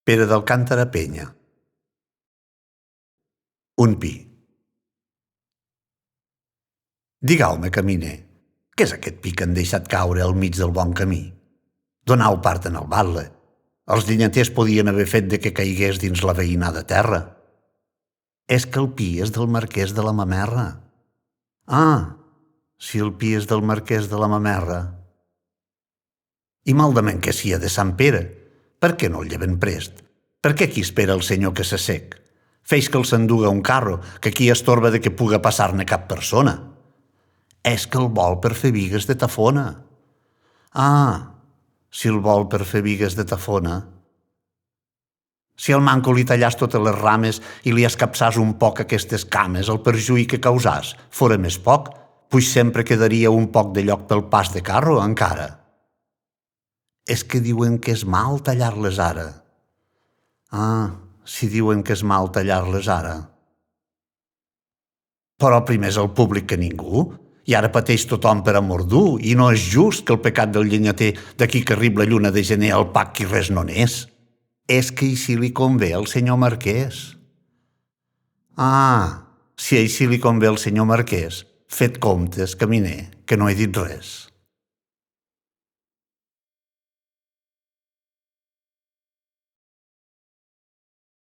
Pere d'Alcántara Penya. Un pi. Digueu-me, caminer, què és aquest pi que han deixat caure al mig del bon camí? Donau part en el batle. Els llenyaters podien haver fet de que caigués dins la veïnada terra. És que el pi és del marquès de la Mamerra. Ah, si el pi és del marquès de la Mamerra. I maldament que sia de Sant Pere. Per què no el lleven prest? Per què aquí espera el senyor que se sec? Feix que el s'enduga un carro, que aquí estorba de que puga passar-ne cap persona. És que el vol per fer bigues de tafona. Ah, si el vol per fer bigues de tafona. Si al manco li tallàs totes les rames i li escapçàs un poc aquestes cames, el perjuí que causàs fora més poc, pues sempre quedaria un poc de lloc pel pas de carro encara. És que diuen que és mal tallar-les ara. Ah, si diuen que és mal tallar-les ara. Però primer és el públic que ningú, i ara pateix tothom per amor dur, i no és just que el pecat del llenyater d'aquí que arriba la lluna de gener el pacqui res no n'és. És que així li convé al senyor marquès. Ah, si així li convé al senyor marquès, fet comptes, caminer, que no he dit res.